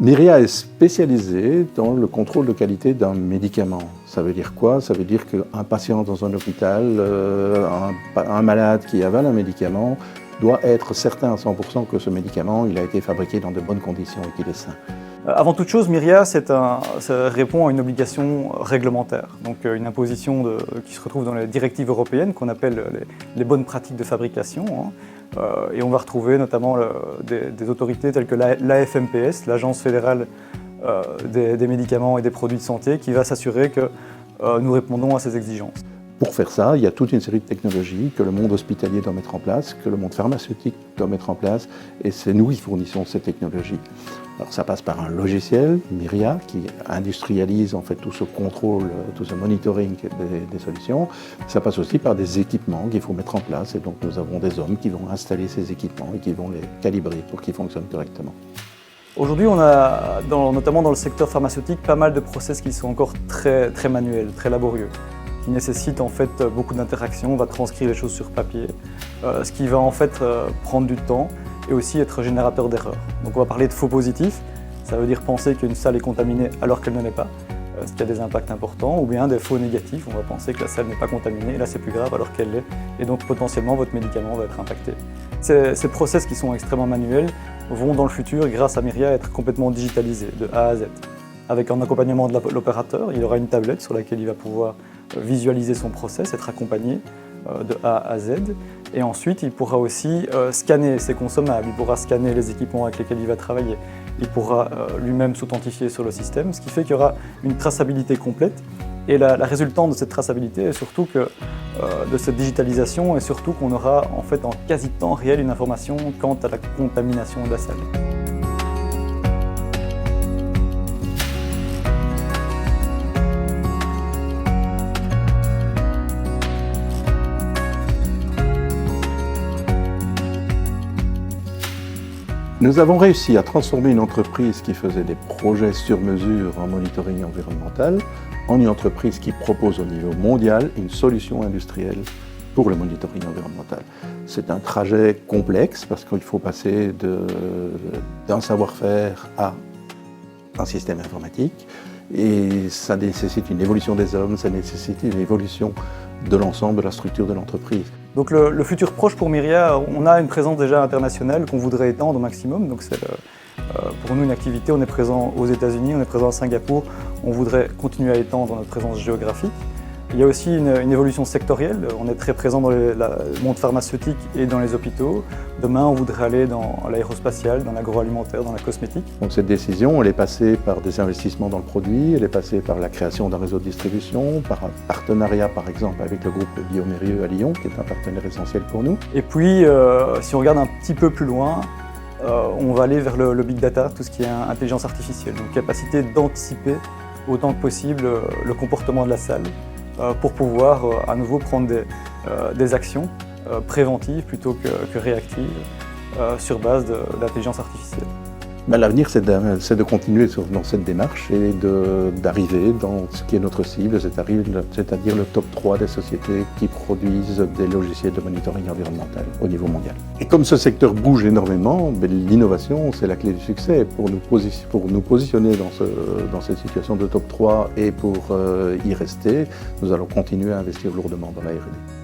Myria est spécialisée dans le contrôle de qualité d'un médicament. Ça veut dire quoi? Ça veut dire qu'un patient dans un hôpital, un malade qui avale un médicament, doit être certain à 100% que ce médicament il a été fabriqué dans de bonnes conditions et qu'il est sain. Avant toute chose, Myria ça répond à une obligation réglementaire, donc une imposition qui se retrouve dans les directives européennes qu'on appelle les bonnes pratiques de fabrication. Et on va retrouver notamment des autorités telles que l'AFMPS, l'Agence fédérale des médicaments et des produits de santé, qui va s'assurer que nous répondons à ces exigences. Pour faire ça, il y a toute une série de technologies que le monde hospitalier doit mettre en place, que le monde pharmaceutique doit mettre en place, et c'est nous qui fournissons ces technologies. Alors ça passe par un logiciel, Myria, qui industrialise en fait tout ce contrôle, tout ce monitoring des solutions. Ça passe aussi par des équipements qu'il faut mettre en place, et donc nous avons des hommes qui vont installer ces équipements et qui vont les calibrer pour qu'ils fonctionnent correctement. Aujourd'hui, on a, notamment dans le secteur pharmaceutique, pas mal de process qui sont encore très manuels, très laborieux, qui nécessitent en fait beaucoup d'interactions. On va transcrire les choses sur papier, ce qui va en fait prendre du temps et aussi être générateur d'erreurs. Donc on va parler de faux positifs, ça veut dire penser qu'une salle est contaminée alors qu'elle ne l'est pas, ce qui a des impacts importants, ou bien des faux négatifs, on va penser que la salle n'est pas contaminée, et là c'est plus grave alors qu'elle l'est, et donc potentiellement votre médicament va être impacté. Ces process qui sont extrêmement manuels vont dans le futur, grâce à Myria, être complètement digitalisés de A à Z. Avec un accompagnement de l'opérateur, il aura une tablette sur laquelle il va pouvoir visualiser son process, être accompagné de A à Z. Et ensuite, il pourra aussi scanner ses consommables, il pourra scanner les équipements avec lesquels il va travailler. Il pourra lui-même s'authentifier sur le système, ce qui fait qu'il y aura une traçabilité complète. Et la résultante de cette traçabilité est surtout que, de cette digitalisation, est surtout qu'on aura en fait en quasi temps réel une information quant à la contamination de la salle. Nous avons réussi à transformer une entreprise qui faisait des projets sur mesure en monitoring environnemental en une entreprise qui propose au niveau mondial une solution industrielle pour le monitoring environnemental. C'est un trajet complexe parce qu'il faut passer d'un savoir-faire à un système informatique et ça nécessite une évolution des hommes, ça nécessite une évolution de l'ensemble de la structure de l'entreprise. Donc le futur proche pour Myria, on a une présence déjà internationale qu'on voudrait étendre au maximum. Donc c'est pour nous une activité, on est présent aux États-Unis, on est présent à Singapour, on voudrait continuer à étendre notre présence géographique. Il y a aussi une évolution sectorielle, on est très présent dans le monde pharmaceutique et dans les hôpitaux. Demain, on voudrait aller dans l'aérospatial, dans l'agroalimentaire, dans la cosmétique. Donc cette décision, elle est passée par des investissements dans le produit, elle est passée par la création d'un réseau de distribution, par un partenariat par exemple avec le groupe Biomérieux à Lyon, qui est un partenaire essentiel pour nous. Et puis, si on regarde un petit peu plus loin, on va aller vers le big data, tout ce qui est intelligence artificielle, donc capacité d'anticiper autant que possible le comportement de la salle, pour pouvoir à nouveau prendre des actions préventives plutôt que réactives sur base d'intelligence artificielle. L'avenir, c'est de continuer dans cette démarche et d'arriver dans ce qui est notre cible, c'est-à-dire le top 3 des sociétés qui produisent des logiciels de monitoring environnemental au niveau mondial. Et comme ce secteur bouge énormément, l'innovation, c'est la clé du succès. Pour nous positionner dans cette situation de top 3 et pour y rester, nous allons continuer à investir lourdement dans la R&D.